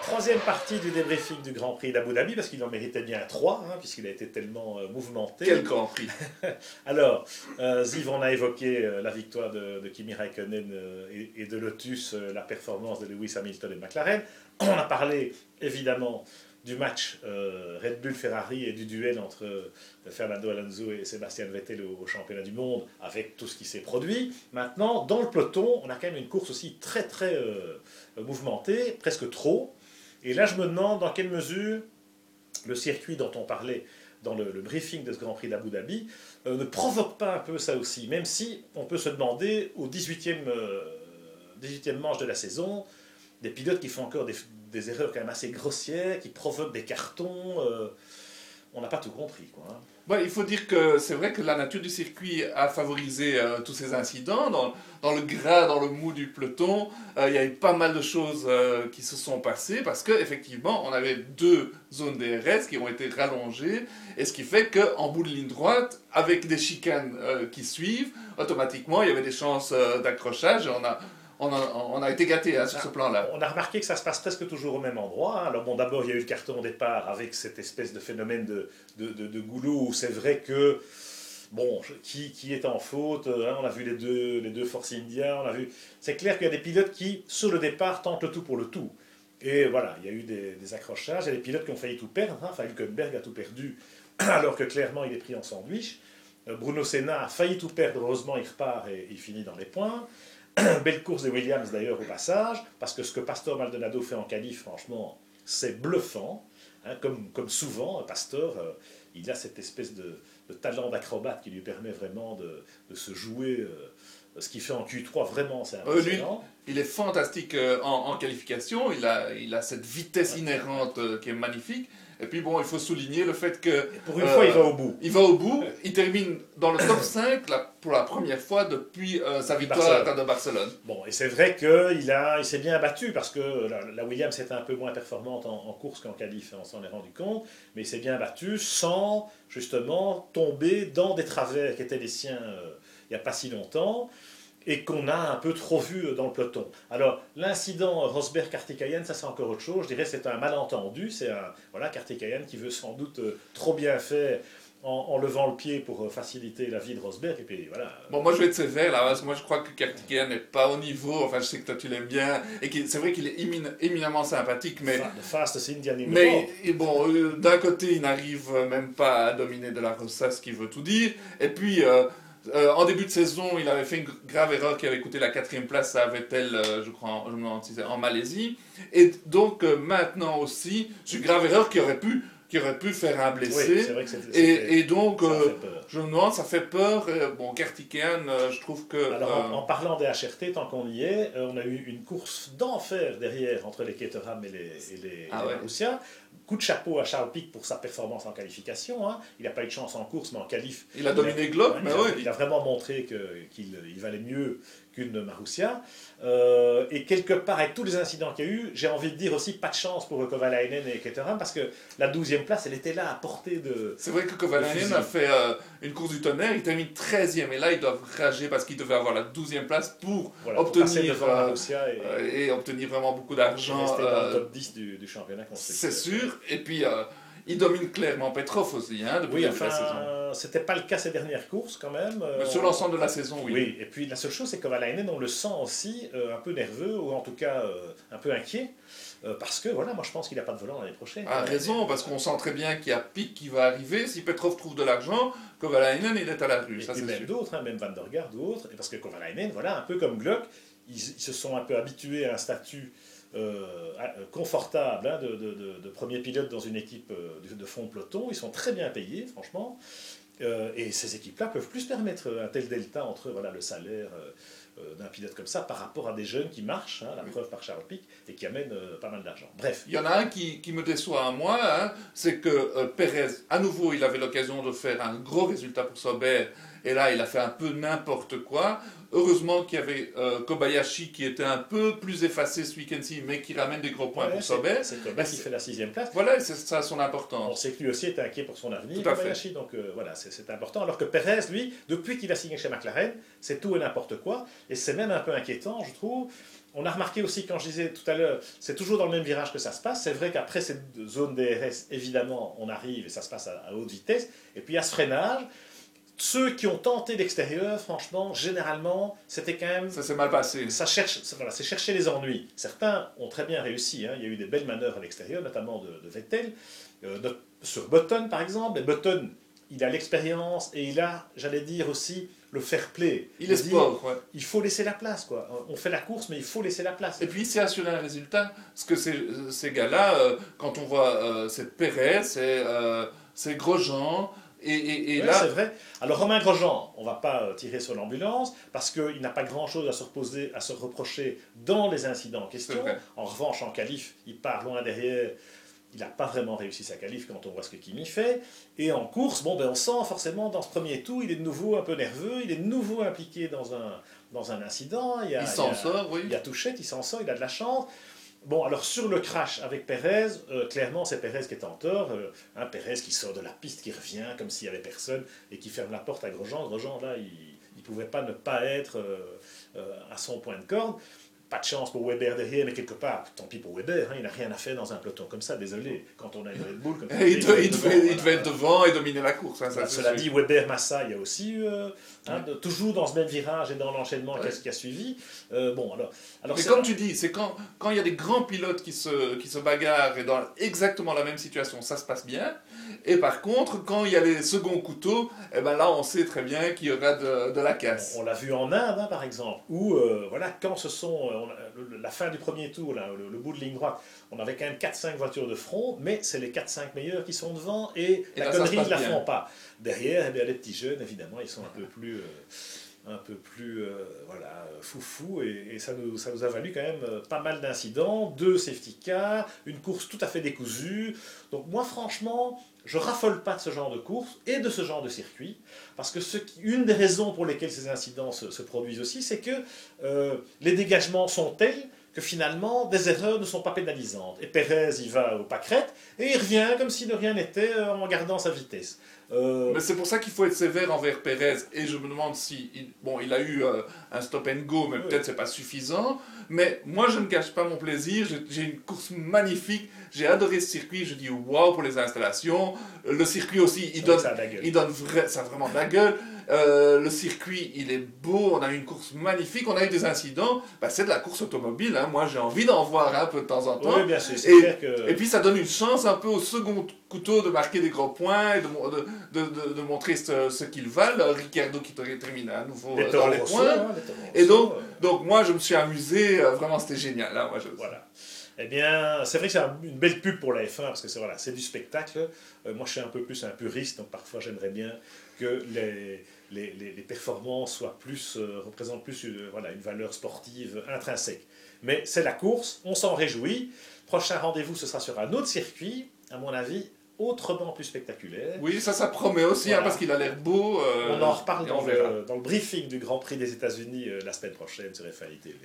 Troisième partie du débriefing du Grand Prix d'Abu Dhabi, parce qu'il en méritait bien 3, puisqu'il a été tellement mouvementé. Quel Grand Prix! Alors, Ziv, on a évoqué la victoire de Kimi Raikkonen et de Lotus, la performance de Lewis Hamilton et de McLaren. On a parlé, évidemment, du match Red Bull-Ferrari et du duel entre Fernando Alonso et Sébastien Vettel au championnat du monde, avec tout ce qui s'est produit. Maintenant, dans le peloton, on a quand même une course aussi très très mouvementée, presque trop. Et là, je me demande dans quelle mesure le circuit dont on parlait dans le briefing de ce Grand Prix d'Abu Dhabi ne provoque pas un peu ça aussi, même si on peut se demander au 18e manche de la saison, des pilotes qui font encore des erreurs quand même assez grossières, qui provoquent des cartons. On n'a pas tout compris, quoi. Ouais, il faut dire que c'est vrai que la nature du circuit a favorisé tous ces incidents. Dans le gras, dans le mou du peloton, il y a eu pas mal de choses qui se sont passées parce qu'effectivement, on avait 2 zones DRS qui ont été rallongées. Et ce qui fait qu'en bout de ligne droite, avec des chicanes qui suivent, automatiquement, il y avait des chances d'accrochage. Et on a été gâtés sur ce plan-là. On a remarqué que ça se passe presque toujours au même endroit. Alors bon, d'abord, il y a eu le carton au départ avec cette espèce de phénomène de goulot où c'est vrai que, bon, qui est en faute, on a vu les deux Force India, on a vu... C'est clair qu'il y a des pilotes qui, sur le départ, tentent le tout pour le tout. Et voilà, il y a eu des accrochages, il y a des pilotes qui ont failli tout perdre. Enfin, Hülkenberg a tout perdu, alors que clairement, il est pris en sandwich. Bruno Senna a failli tout perdre, heureusement, il repart et il finit dans les points. Belle course de Williams d'ailleurs au passage, parce que ce que Pastor Maldonado fait en qualif, franchement, c'est bluffant. Comme souvent, Pastor, il a cette espèce de talent d'acrobate qui lui permet vraiment de se jouer. Ce qu'il fait en Q3, vraiment, c'est impressionnant. Lui, il est fantastique en qualification, il a cette vitesse inhérente qui est magnifique. Et puis bon, il faut souligner le fait que... Pour une fois, il va au bout. Il va au bout, il termine dans le top 5 pour la première fois depuis sa victoire de Barcelone. Bon, et c'est vrai qu'il s'est bien battu, parce que la Williams était un peu moins performante en course qu'en qualif, on s'en est rendu compte, mais il s'est bien battu sans, justement, tomber dans des travers qui étaient les siens il n'y a pas si longtemps, et qu'on a un peu trop vu dans le peloton. Alors, l'incident Rosberg-Karthikeyan, ça c'est encore autre chose. Je dirais que c'est un malentendu. C'est Karthikeyan qui veut sans doute trop bien faire en levant le pied pour faciliter la vie de Rosberg. Et puis voilà. Bon, moi je vais être sévère là, parce que moi je crois que Karthikeyan n'est pas au niveau. Enfin, je sais que toi tu l'aimes bien. Et c'est vrai qu'il est éminemment sympathique, mais. The fastest Indian in the mais world. bon, d'un côté, il n'arrive même pas à dominer de la Rossa, ce qui veut tout dire. Et puis. En début de saison, il avait fait une grave erreur qui avait coûté la 4e place à Vettel, je crois, en Malaisie. Et donc maintenant aussi, c'est une grave erreur qui aurait pu faire un blessé. Oui, c'est vrai que et donc, je me demande, ça fait peur. Bon, Karthikeyan, je trouve que... Alors, en parlant des HRT, tant qu'on y est, on a eu une course d'enfer derrière entre les Caterham et les Marussia. Coup de chapeau à Charles Pic pour sa performance en qualification. Il n'a pas eu de chance en course, mais en qualif... Il a dominé Globe, mais oui. Il a vraiment montré qu'il valait mieux qu'une Marussia. Et quelque part, avec tous les incidents qu'il y a eu, j'ai envie de dire aussi pas de chance pour Kovalainen et Caterham, parce que la 12e place, elle était là à portée de... C'est vrai que Kovalainen a fait une course du tonnerre, il termine 13e, et là, ils doivent rager parce qu'ils devaient avoir la 12e place pour obtenir et obtenir vraiment beaucoup d'argent. Rester dans le top 10 du championnat constructeur. C'est sûr, et puis il domine clairement Petrov aussi, depuis la saison. C'était pas le cas ces dernières courses quand même. Mais sur l'ensemble de la saison, oui. Oui, et puis la seule chose, c'est que Kovalainen, on le sent aussi un peu nerveux, ou en tout cas un peu inquiet, parce que moi je pense qu'il n'a pas de volant l'année prochaine. A raison, parce qu'on sent très bien qu'il y a Pic qui va arriver. Si Petrov trouve de l'argent, Kovalainen, il est à la rue. Et puis même d'autres, même Van der Gaart ou autres, parce que Kovalainen, un peu comme Glock, ils se sont un peu habitués à un statut confortable de premier pilote dans une équipe de fond de peloton. Ils sont très bien payés, franchement. Et ces équipes-là peuvent plus se permettre un tel delta entre le salaire d'un pilote comme ça par rapport à des jeunes qui marchent, la preuve par Charles Pic, et qui amènent pas mal d'argent. Bref. Il y en a un qui me déçoit à moi, c'est que Pérez, à nouveau, il avait l'occasion de faire un gros résultat pour Sauber, Et là, il a fait un peu n'importe quoi. Heureusement qu'il y avait Kobayashi qui était un peu plus effacé ce week-end-ci, mais qui ramène des gros points pour Sauber. C'est Kobayashi qui fait la 6e place. Voilà, ça a son On importance. sait que lui aussi est inquiet pour son avenir, Tout à Kobayashi, donc voilà, c'est important. Alors que Perez, lui, depuis qu'il a signé chez McLaren, c'est tout et n'importe quoi. Et c'est même un peu inquiétant, je trouve. On a remarqué aussi, quand je disais tout à l'heure, c'est toujours dans le même virage que ça se passe. C'est vrai qu'après cette zone DRS, évidemment, on arrive et ça se passe à haute vitesse. Et puis il y a ce freinage. Ceux qui ont tenté l'extérieur, franchement, généralement, c'était quand même... Ça s'est mal passé. Voilà, c'est chercher les ennuis. Certains ont très bien réussi. Hein. Il y a eu des belles manœuvres à l'extérieur, notamment de Vettel. Sur Button, par exemple. Et Button, il a l'expérience et il a, j'allais dire aussi, le fair play. Il est sport, ouais. Il faut laisser la place, quoi. On fait la course, mais il faut laisser la place. Et puis, il s'est assuré un résultat. Parce que ces gars-là, quand on voit c'est Perez, c'est Grosjean... Et oui, là... c'est vrai. Alors Romain Grosjean, on ne va pas tirer sur l'ambulance parce qu'il n'a pas grand-chose à se reprocher dans les incidents en question. En revanche, en qualif, il part loin derrière. Il n'a pas vraiment réussi sa qualif quand on voit ce que Kimi fait. Et en course, on sent forcément dans ce premier tour, il est de nouveau un peu nerveux, il est de nouveau impliqué dans un incident. Il s'en sort, oui. Il a touché, il s'en sort, il a de la chance. Bon, alors sur le crash avec Perez, clairement c'est Perez qui est en tort. Perez qui sort de la piste, qui revient comme s'il n'y avait personne et qui ferme la porte à Grosjean. Grosjean, là, il ne pouvait pas ne pas être à son point de corde. Pas de chance pour Weber derrière, mais quelque part, tant pis pour Weber, hein, il n'a rien à faire dans un peloton comme ça, désolé. Quand on a une Red Bull... Comme ça, il devait être devant et dominer la course. Hein, ça, cela dit, Weber-Massa, il y a aussi eu, toujours dans ce même virage et dans l'enchaînement qui a suivi. Alors mais comme tu dis, c'est quand il y a des grands pilotes qui se bagarrent et dans exactement la même situation, ça se passe bien. Et par contre, quand il y a les seconds couteaux, eh ben là, on sait très bien qu'il y aura de la casse. On l'a vu en Inde, hein, par exemple, où, quand ce sont... la fin du premier tour, là, le bout de ligne droite, on avait quand même 4-5 voitures de front, mais c'est les 4-5 meilleurs qui sont devant et la connerie, ils ne la font pas. Derrière, les petits jeunes, évidemment, ils sont un peu plus foufou, et ça nous a valu quand même pas mal d'incidents, 2 safety cars, une course tout à fait décousue. Donc moi, franchement, je raffole pas de ce genre de course et de ce genre de circuit, parce que une des raisons pour lesquelles ces incidents se produisent aussi, c'est que les dégagements sont tels que finalement, des erreurs ne sont pas pénalisantes. Et Perez, il va au pâquerette, et il revient comme si de rien n'était en gardant sa vitesse. Mais c'est pour ça qu'il faut être sévère envers Perez, et je me demande si... il a eu un stop and go, mais peut-être c'est pas suffisant. Mais moi, je ne cache pas mon plaisir, j'ai une course magnifique, j'ai adoré ce circuit, je dis waouh pour les installations. Le circuit aussi, ça a vraiment de la gueule. Le circuit, il est beau, on a eu une course magnifique, on a eu des incidents, c'est de la course automobile, hein. Moi j'ai envie d'en voir un peu de temps en temps. Oui, bien sûr, et puis ça donne une chance un peu au second couteau de marquer des gros points et de montrer ce qu'ils valent. Ricciardo qui termine à nouveau dans les points. Et donc moi je me suis amusé, vraiment c'était génial. Hein, voilà. Eh bien, c'est vrai que c'est une belle pub pour la F1, parce que c'est du spectacle. Moi, je suis un peu plus un puriste, donc parfois j'aimerais bien que les performances représentent plus une valeur sportive intrinsèque. Mais c'est la course, on s'en réjouit. Prochain rendez-vous, ce sera sur un autre circuit, à mon avis, autrement plus spectaculaire. Oui, ça promet aussi, voilà. Parce qu'il a l'air beau. On en reparle dans le briefing du Grand Prix des États-Unis la semaine prochaine sur FAI TV.